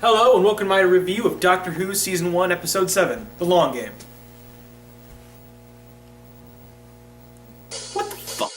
Hello and welcome to my review of Doctor Who Season 1, Episode 7, The Long Game. What the fuck?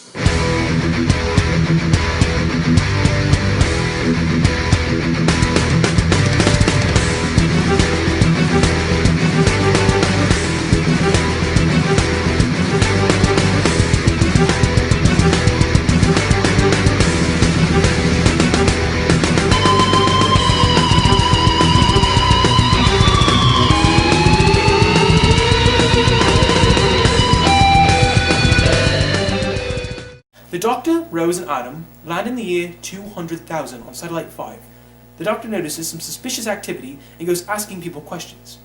The Doctor, Rose and Adam land in the year 200,000 on Satellite 5. The Doctor notices some suspicious activity and goes asking people questions.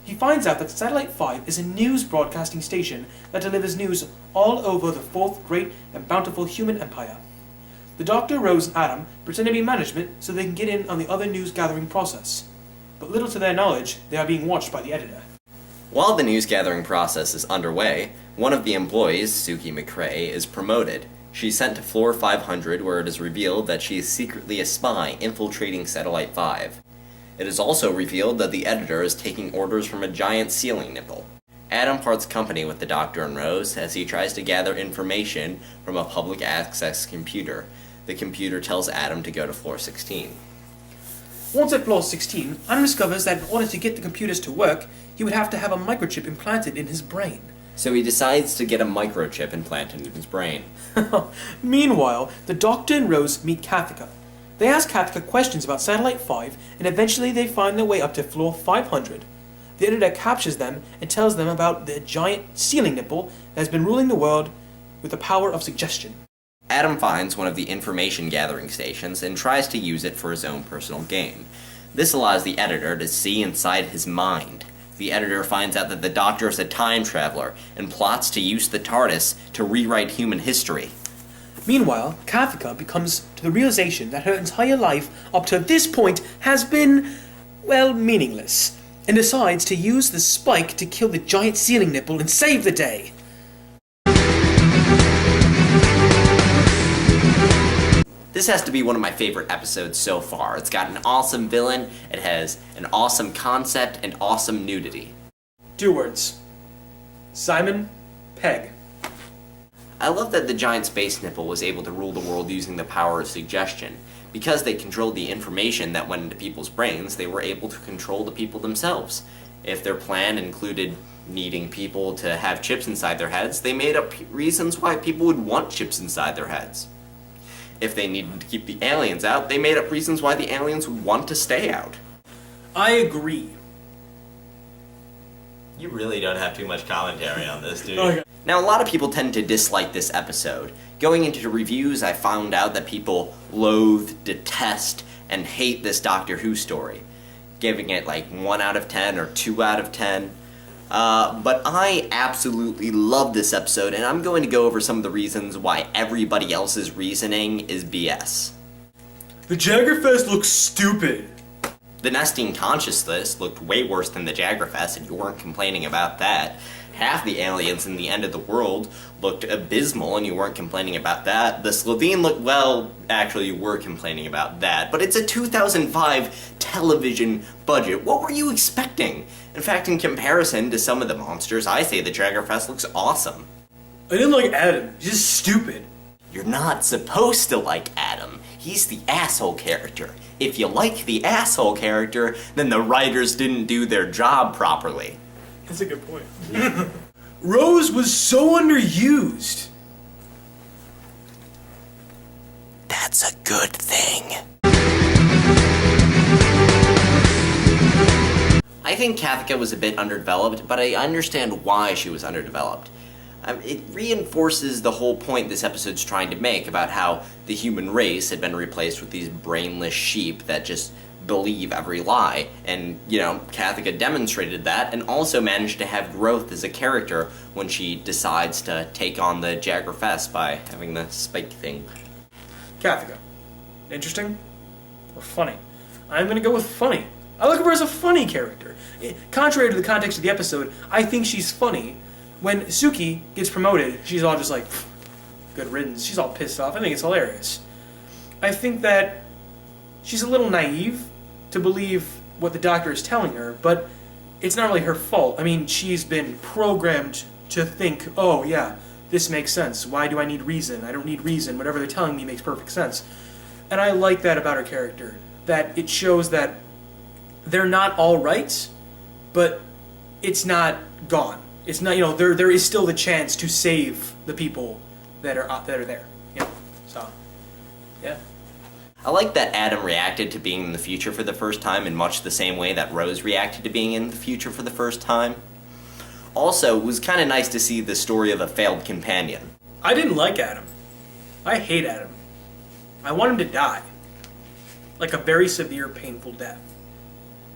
He finds out that Satellite 5 is a news broadcasting station that delivers news all over the fourth great and bountiful human empire. The Doctor, Rose and Adam pretend to be management so they can get in on the other news gathering process. But little to their knowledge, they are being watched by the editor. While the news gathering process is underway, one of the employees, Suki McCrae, is promoted. She's sent to Floor 500, where it is revealed that she is secretly a spy infiltrating Satellite 5. It is also revealed that the editor is taking orders from a giant ceiling nipple. Adam parts company with the Doctor and Rose as he tries to gather information from a public access computer. The computer tells Adam to go to Floor 16. Once at Floor 16, Adam discovers that in order to get the computers to work, he would have to have a microchip implanted in his brain. So he decides to get a microchip implanted in his brain. Meanwhile, the Doctor and Rose meet Kathika. They ask Kathika questions about Satellite 5, and eventually they find their way up to Floor 500. The editor captures them and tells them about the giant ceiling nipple that has been ruling the world with the power of suggestion. Adam finds one of the information gathering stations and tries to use it for his own personal gain. This allows the editor to see inside his mind. The editor finds out that the Doctor is a time traveler and plots to use the TARDIS to rewrite human history. Meanwhile, Kathika comes to the realization that her entire life up to this point has been, well, meaningless, and decides to use the spike to kill the giant ceiling nipple and save the day. This has to be one of my favorite episodes so far. It's got an awesome villain, it has an awesome concept, and awesome nudity. 2 words. Simon Pegg. I love that the giant space nipple was able to rule the world using the power of suggestion. Because they controlled the information that went into people's brains, they were able to control the people themselves. If their plan included needing people to have chips inside their heads, they made up reasons why people would want chips inside their heads. If they needed to keep the aliens out, they made up reasons why the aliens would want to stay out. I agree. You really don't have too much commentary on this, do you? Okay. Now, a lot of people tend to dislike this episode. Going into the reviews, I found out that people loathe, detest, and hate this Doctor Who story, giving it like 1 out of 10 or 2 out of 10. But I absolutely love this episode, and I'm going to go over some of the reasons why everybody else's reasoning is BS. The Jaggerfest looks stupid. The Nesting Consciousness looked way worse than the Jaggerfest, and you weren't complaining about that. Half the aliens in the End of the World looked abysmal, and you weren't complaining about that. The Slovene looked, well, actually you were complaining about that, but it's a 2005 television budget. What were you expecting? In fact, in comparison to some of the monsters, I say the Jaggerfest looks awesome. I didn't like Adam. He's just stupid. You're not supposed to like Adam. He's the asshole character. If you like the asshole character, then the writers didn't do their job properly. That's a good point. Rose was so underused. That's a good thing. I think Kathika was a bit underdeveloped, but I understand why she was underdeveloped. It reinforces the whole point this episode's trying to make about how the human race had been replaced with these brainless sheep that just believe every lie. And, Kathika demonstrated that and also managed to have growth as a character when she decides to take on the Jaggerfest by having the spike thing. Kathika. Interesting or funny? I'm gonna go with funny. I look at her as a funny character. Contrary to the context of the episode, I think she's funny. When Suki gets promoted, she's all just like, good riddance. She's all pissed off. I think it's hilarious. I think that she's a little naive, to believe what the doctor is telling her, but it's not really her fault. I mean, she's been programmed to think, oh yeah, this makes sense. Why do I need reason? I don't need reason. Whatever they're telling me makes perfect sense. And I like that about her character, that it shows that they're not all right, but it's not gone. It's not, there is still the chance to save the people that are there. So, yeah. I like that Adam reacted to being in the future for the first time in much the same way that Rose reacted to being in the future for the first time. Also, it was kind of nice to see the story of a failed companion. I didn't like Adam. I hate Adam. I want him to die. Like a very severe, painful death.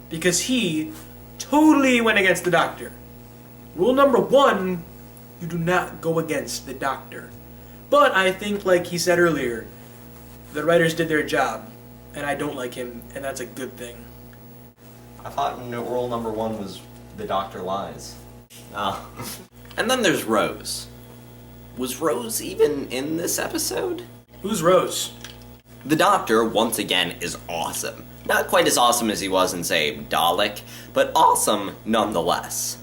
Because he totally went against the doctor. Rule number 1, you do not go against the doctor. But I think, like he said earlier, the writers did their job, and I don't like him, and that's a good thing. I thought rule number 1 was the doctor lies. Oh. And then there's Rose. Was Rose even in this episode? Who's Rose? The Doctor, once again, is awesome. Not quite as awesome as he was in, say, Dalek, but awesome nonetheless.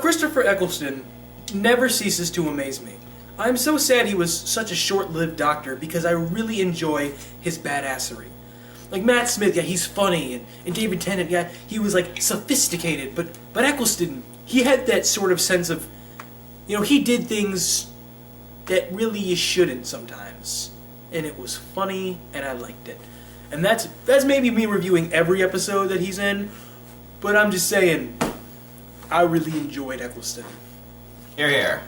Christopher Eccleston never ceases to amaze me. I'm so sad he was such a short-lived Doctor because I really enjoy his badassery. Like Matt Smith, yeah, he's funny, and David Tennant, yeah, he was like sophisticated, but Eccleston, he had that sort of sense of, he did things that really you shouldn't sometimes. And it was funny, and I liked it. And that's maybe me reviewing every episode that he's in, but I'm just saying, I really enjoyed Eccleston. Here, here.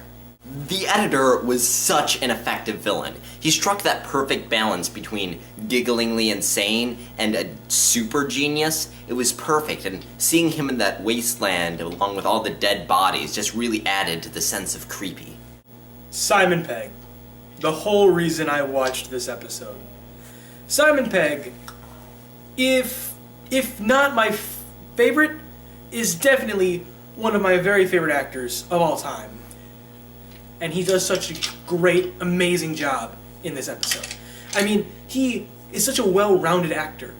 The editor was such an effective villain. He struck that perfect balance between gigglingly insane and a super genius. It was perfect, and seeing him in that wasteland along with all the dead bodies just really added to the sense of creepy. Simon Pegg. The whole reason I watched this episode. Simon Pegg, if not my favorite, is definitely one of my very favorite actors of all time. And he does such a great, amazing job in this episode. I mean, he is such a well-rounded actor.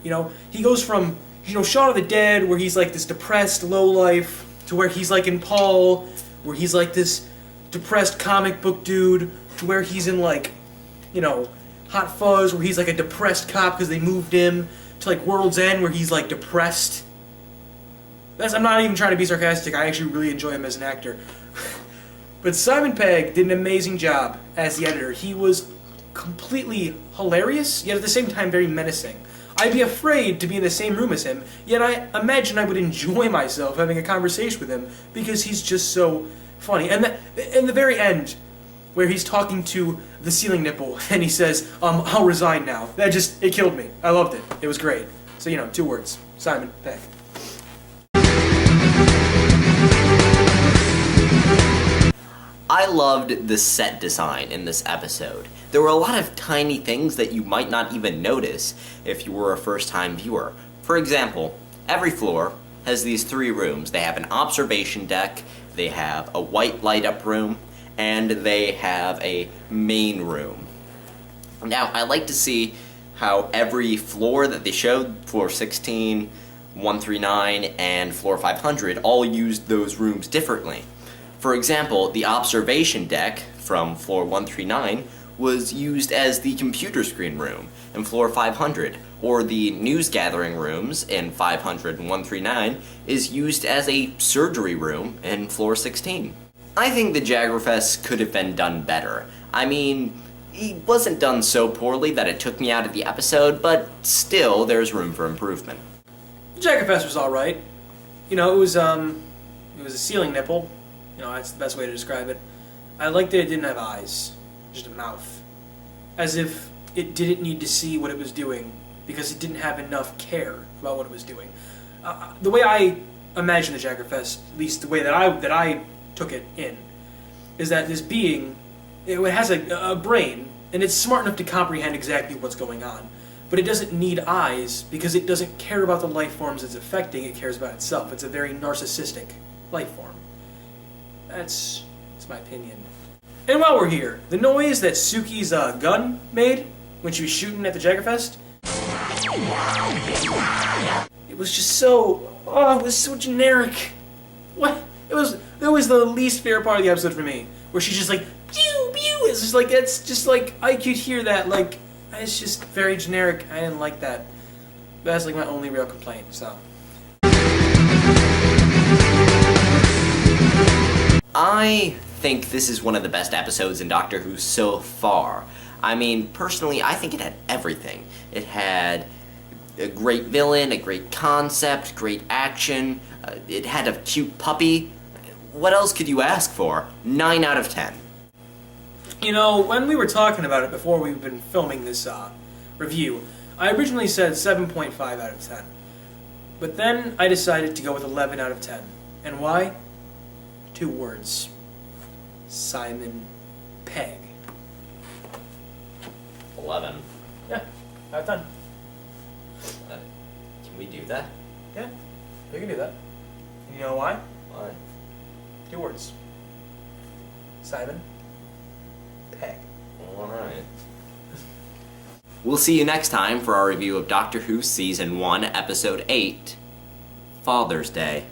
He goes from, Shaun of the Dead, where he's like this depressed lowlife, to where he's like in Paul, where he's like this depressed comic book dude, to where he's in like, Hot Fuzz, where he's like a depressed cop because they moved him, to like World's End, where he's like depressed. I'm not even trying to be sarcastic, I actually really enjoy him as an actor. But Simon Pegg did an amazing job as the editor. He was completely hilarious, yet at the same time very menacing. I'd be afraid to be in the same room as him, yet I imagine I would enjoy myself having a conversation with him because he's just so funny. And in the very end, where he's talking to the ceiling nipple, and he says, I'll resign now. It killed me. I loved it. It was great. So, 2 words. Simon Pegg. I loved the set design in this episode. There were a lot of tiny things that you might not even notice if you were a first-time viewer. For example, every floor has these 3 rooms. They have an observation deck, they have a white light-up room, and they have a main room. Now, I like to see how every floor that they showed, floor 16, 139, and floor 500, all used those rooms differently. For example, the observation deck from floor 139 was used as the computer screen room in floor 500, or the news gathering rooms in 500 and 139 is used as a surgery room in floor 16. I think the Jaggerfest could have been done better. I mean, it wasn't done so poorly that it took me out of the episode, but still, there's room for improvement. The Jaggerfest was alright. It was a ceiling nipple. That's the best way to describe it. I liked that it didn't have eyes, just a mouth. As if it didn't need to see what it was doing because it didn't have enough care about what it was doing. The way I imagine the Jaggerfest, at least the way that I took it in, is that this being, it has a brain, and it's smart enough to comprehend exactly what's going on. But it doesn't need eyes because it doesn't care about the life forms it's affecting, it cares about itself. It's a very narcissistic life form. That's my opinion. And while we're here, the noise that Suki's gun made when she was shooting at the Jaggerfest, was just so, it was so generic. What? That was the least favorite part of the episode for me, where she's just like, pew, pew. It's just like, I could hear that, like, it's just very generic. I didn't like that. That's like my only real complaint, so. I think this is one of the best episodes in Doctor Who so far. I mean, personally, I think it had everything. It had a great villain, a great concept, great action. It had a cute puppy. What else could you ask for? 9 out of 10. You know, when we were talking about it before we've been filming this review, I originally said 7.5 out of 10. But then I decided to go with 11 out of 10. And why? 2 words. Simon Pegg. 11. Yeah, out of 10. Can we do that? Yeah, we can do that. And you know why? Why? 2 words. Simon Pegg. Alright. We'll see you next time for our review of Doctor Who Season 1, Episode 8, Father's Day.